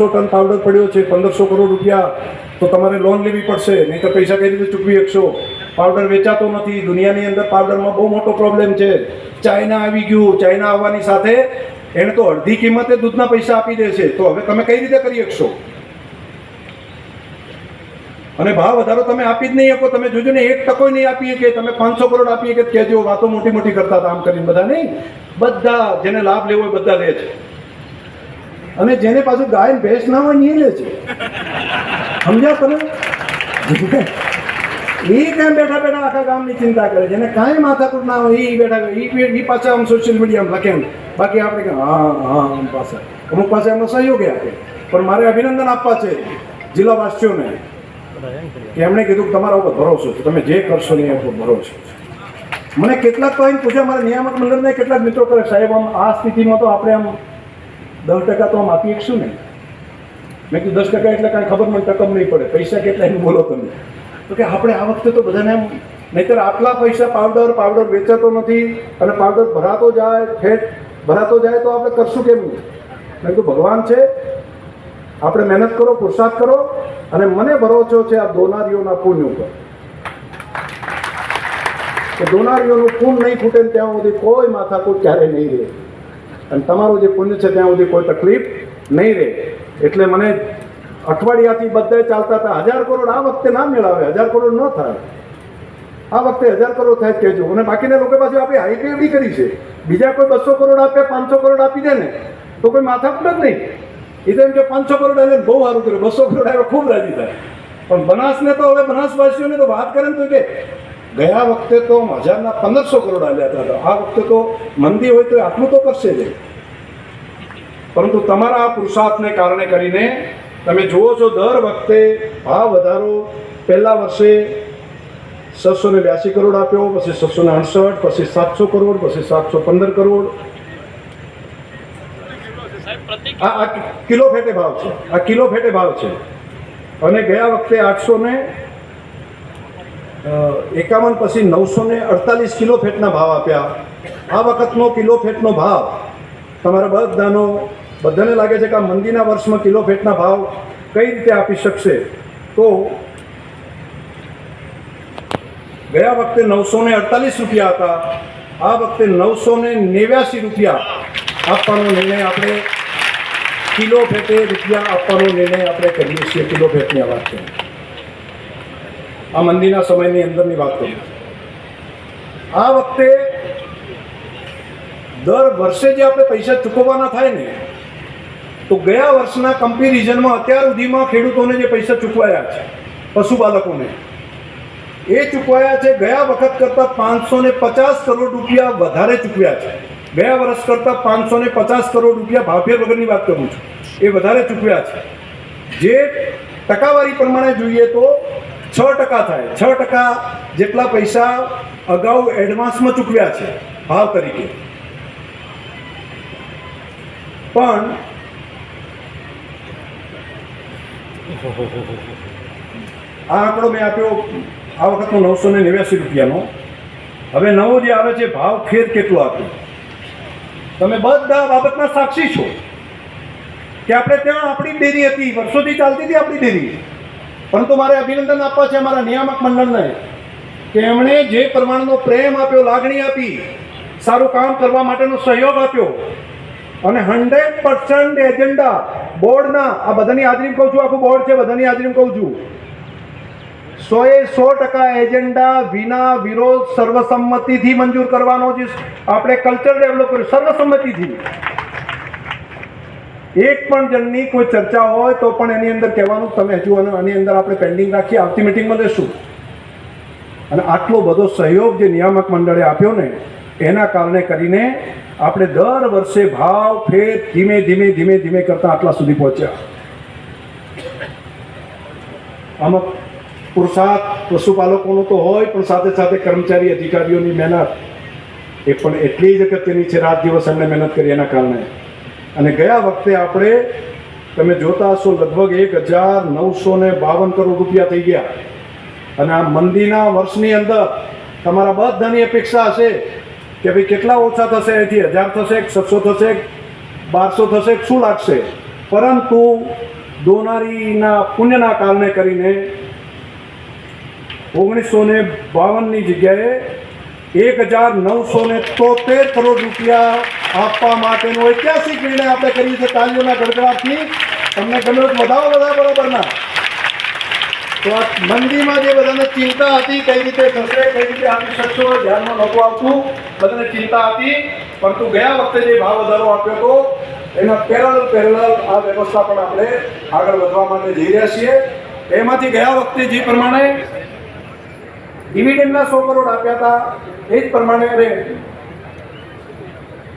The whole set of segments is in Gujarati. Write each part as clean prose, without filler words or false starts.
ટન પાવડર પડ્યો છે, 1500 કરોડ રૂપિયા, તો તમારે લોન લેવી પડશે, નહીં તો પૈસા કઈ રીતે ચૂકવી શકશો? પાવડર વેચાતો નથી. દુનિયાની અંદર પાવડરમાં બહુ મોટો પ્રોબ્લેમ છે. ચાઇના આવી ગયું. ચાઇના આવવાની સાથે એને તો અડધી કિંમતે દૂધના પૈસા આપી દે છે. તો હવે તમે કઈ રીતે કરી શકશો? અને ભાવ વધારો તમે આપી જ નહીં શકો. તમે જોજો ને, 1% નહીં આપીએ કે તમે 500 કરોડ આપીએ કે કહેજો. વાતો મોટી મોટી કરતા હતા આમ કરીને. બધા નહીં, બધા જેને લાભ લેવો હોય બધા લે છે. અને જેને પાછું ગાય ભેંસ ના હોય એ લે છે. સમજ્યા તમે? એ કાંઈ બેઠા બેઠા આખા ગામની ચિંતા કરે. જેને કાંઈ માથાકૂટ ના હોય એ બેઠા એ પાછા આમ સોશિયલ મીડિયામાં લખે. બાકી આપણે કે હા હા આમ પાછા અમુક પાસે એમનો સહયોગ આપે. પણ મારે અભિનંદન આપવા છે જિલ્લાવાસીઓને કે એમણે કીધું કે તમારા ઉપર ભરોસો છે, તમે જે કરશો ને એ ઉપર ભરોસો છે. મને કેટલાક તો અહીં પૂછ્યા, મારા નિયામક મંડળને કેટલાક મિત્રો કરે, સાહેબ આમ આ સ્થિતિમાં તો આપણે આમ 10% તો આમ આપી શકશું ને? મેં કીધું 10% એટલે કાંઈ ખબર મને ટકમ નહીં પડે, પૈસા કેટલા એનું બોલો તમે. તો કે આપણે આ વખતે તો બધાને એમ, નહીંતર આટલા પૈસા પાવડર વેચાતો નથી અને પાવડર ભરાતો જાય, ફેટ ભરાતો જાય તો આપણે કરશું કેમ? મેં કીધું ભગવાન છે, આપણે મહેનત કરો, પુરુષાર્થ કરો, અને મને ભરોસો છે આ દોનારીઓના પુણ્ય ઉપર કે દોનારીઓનું પુણ્ય નહીં ફૂટે ત્યાં સુધી કોઈ માથાકૂટ ક્યારેય નહીં રહે. અને તમારું જે પુણ્ય છે ત્યાં સુધી કોઈ તકલીફ નહીં રહે. એટલે મને અઠવાડિયાથી બધા ચાલતા હતા 1000 કરોડ આ વખતે ના મેળાવે, 1000 કરોડ ન થાય. આ વખતે 1000 કરોડ થાય કહેજો. અને બાકીના લોકો પાસે આપણે હાઈવે એવી કરી છે, બીજા કોઈ 200 કરોડ આપે, 500 કરોડ આપી દે ને તો કોઈ માથાકૂટ જ નહીં. એ તો એમ કે 500 કરોડ આવે બહુ સારું કર્યું, 200 કરોડ આવે ખૂબ રાજી થાય. પણ બનાસને તો હવે બનાસવાસીઓને તો વાત કરે ને તો કે ગયા વખતે તો 1500 કરોડ આવ્યા હતા, આ વખતે તો મંદી હોય તો આટલું તો કરશે જ. પરંતુ તમારા આ પુરુષાર્થને કારણે કરીને તમે જુઓ છો દર વખતે ભાવ વધારો. પહેલા વર્ષે 682 કરોડ આપ્યો, પછી 668, પછી 700 કરોડ, પછી 715 કરોડ. આ કિલો ફેટે ભાવ છે, આ કિલો ફેટે ભાવ છે. અને ગયા વખતે 851 પછી 948 કિલો ફેટના ભાવ આપ્યા. આ વખતનો કિલો ફેટનો ભાવ તમારા બધાને લાગે છે કે આ મંદીના વર્ષમાં કિલો ફેટના ભાવ કઈ રીતે આપી શકશે? તો ગયા વખતે 948 રૂપિયા હતા, આ વખતે 989 રૂપિયા આપવાનો નિર્ણય આપણે કિલો ફેટે રૂપિયા આપવાનો નિર્ણય આપણે કરીએ છીએ. કિલો ફેટની વાત છે, આ મંદીના સમયની અંદરની વાત કરું. આ વખતે દર વર્ષે જે આપણે પૈસા ચૂકવવાના થાય ને, તો ગયા વર્ષના કમ્પેરિઝનમાં અત્યાર સુધીમાં ખેડૂતોને જે પૈસા ચૂકવાયા છે, પશુપાલકોને એ ચૂકવાયા છે ગયા વખત કરતાં 550 કરોડ રૂપિયા વધારે ચૂકવ્યા છે. ગયા વર્ષ કરતાં 550 કરોડ રૂપિયા ભાવફેર વગરની વાત કરું છું, એ વધારે ચૂકવ્યા છે. જે ટકાવારી પ્રમાણે જોઈએ તો 6% થાય. 6% જેટલા પૈસા અગાઉ એડવાન્સમાં ચૂકવ્યા છે ભાવ તરીકે. પણ આ આંકડો મેં આપ્યો આ વખતનો 989 રૂપિયાનો. હવે નવો જે આવે છે ભાવ ફેર કેટલો આપ્યો, તમે બધા બાબતના સાક્ષી છો કે આપણે ત્યાં આપણી ડેરી હતી, વર્ષોથી ચાલતી હતી આપણી ડેરી. પરંતુ મારે અભિનંદન આપવા છે અમારા નિયામક મંડળને કે એમણે જે પ્રમાણનો પ્રેમ આપ્યો, લાગણી આપી, સારું કામ કરવા માટેનો સહયોગ આપ્યો. અને 100% એજન્ડા બોર્ડના, આ બધાની હાજરી કહું છું, આખું બોર્ડ છે બધાની હાજરી કહું છું, 100% એજન્ડા વિના વિરોધ સર્વસંમતિથી મંજૂર કરવાનો છે. આપણે કલ્ચર ડેવલપ કર્યું સર્વસંમતિથી. એક પણ જણની કોઈ ચર્ચા હોય તો પણ એની અંદર કહેવાનું તમે હજુ આની અંદર આપણે પેન્ડિંગ રાખીએ, આવતી મિટિંગમાં લેશું. અને આટલો બધો સહયોગ જે નિયામક મંડળે આપ્યો ને, એના કારણે કરીને આપણે દર વર્ષે ભાવ ફેર ધીમે ધીમે કરતા આટલા સુધી પહોંચ્યા. આમાં પુરુષાર્થ પશુપાલકોનો તો હોય, પણ સાથે સાથે કર્મચારી અધિકારીઓની મહેનત એ પણ એટલી જ અગત્યની છે. રાત દિવસ એમને મહેનત કરી એના કારણે. અને ગયા વખતે આપણે તમે જોતા હશો લગભગ 1952 કરોડ રૂપિયા થઈ ગયા. અને આ મંદીના વર્ષની અંદર તમારા બધાની અપેક્ષા હશે કે ભાઈ કેટલા ઓછા થશે, અહીંથી 1000 થશે, 600 થશે, 1200 થશે, શું લાગશે? પરંતુ દોનારીના પુણ્યના કારણે કરીને 1952ની જગ્યાએ 1973 કરોડ રૂપિયા આપવા માટેનો ઐતિહાસિક નિર્ણય આપણે કરીએ છીએ તાલીઓના ગડગડાટથી. તમને ગમે તો વધાવો બધા બરોબરના. તો આ મંદીમાં જે બધાને ચિંતા હતી કઈ રીતે થશે, કઈ રીતે આપી શકશો, ધ્યાનમાં નહોતું આવતું, બધાને ચિંતા હતી. પરંતુ ગયા વખતે જે ભાવ વધારો આપ્યો હતો એના પેરેલલ આ વ્યવસ્થા પણ આપણે આગળ વધવા માટે જઈ રહ્યા છીએ. એમાંથી ગયા વખતે જે પ્રમાણે ડિવિડન્ડના 100 કરોડ આપ્યા હતા એ જ પ્રમાણે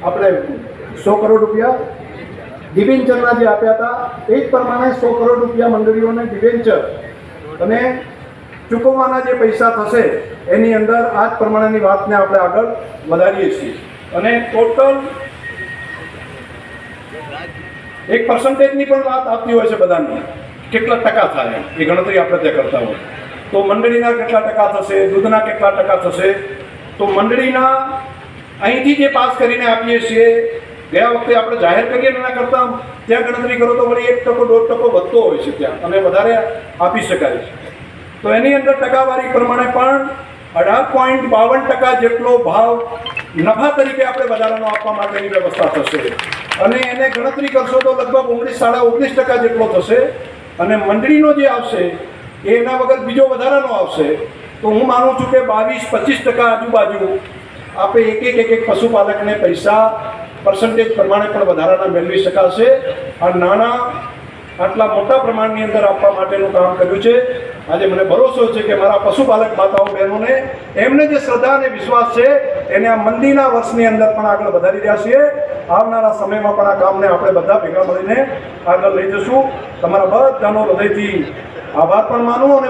આપણે 100 કરોડ રૂપિયા ડિબેન્ચરના જે આપ્યા હતા એ જ પ્રમાણે 100 કરોડ રૂપિયા મંડળીઓને ડિબેન્ચર અને ચૂકવવાના જે પૈસા થશે એની અંદર આ જ પ્રમાણેની વાતને આપણે આગળ વધારીએ છીએ. અને ટોટલ એક પર્સન્ટેજની પણ વાત આપતી હોય છે બધાની, કેટલા ટકા થાય એ ગણતરી આપણે ત્યાં કરતા હોય. તો મંડળીના કેટલા ટકા થશે, દૂધના કેટલા ટકા થશે. તો મંડળીના અહીંથી જે પાસ કરીને આપીએ છીએ ગયા વખતે આપણે જાહેર કરીએ એના કરતાં ત્યાં ગણતરી કરો તો વળી 1% 1.5% વધતો હોય છે ત્યાં, અને વધારે આપી શકાય છે. તો એની અંદર ટકાવારી પ્રમાણે પણ 18.52% જેટલો ભાવ નફા તરીકે આપણે વધારાનો આપવા માટેની વ્યવસ્થા થશે. અને એને ગણતરી કરશો તો લગભગ 19-19.5% જેટલો થશે. અને મંડળીનો જે આવશે એ એના વગર બીજો વધારાનો આવશે. તો હું માનું છું કે 22-25% આજુબાજુ આપણે એક પશુપાલકને પૈસા પર્સન્ટેજ પ્રમાણે પણ વધારાના મેળવી શકાશે. આ નાણાં આટલા મોટા પ્રમાણની અંદર આપવા માટેનું કામ કર્યું છે. આજે મને ભરોસો છે કે મારા પશુપાલક માતાઓ બહેનોને એમને જે શ્રદ્ધા અને વિશ્વાસ છે એને આ મંદીના વર્ષની અંદર પણ આગળ વધારી રહ્યા છીએ. આવનારા સમયમાં પણ આ કામને આપણે બધા ભેગા મળીને આગળ લઈ જશું. તમારા બધાનો હૃદયથી આભાર પણ માનું અને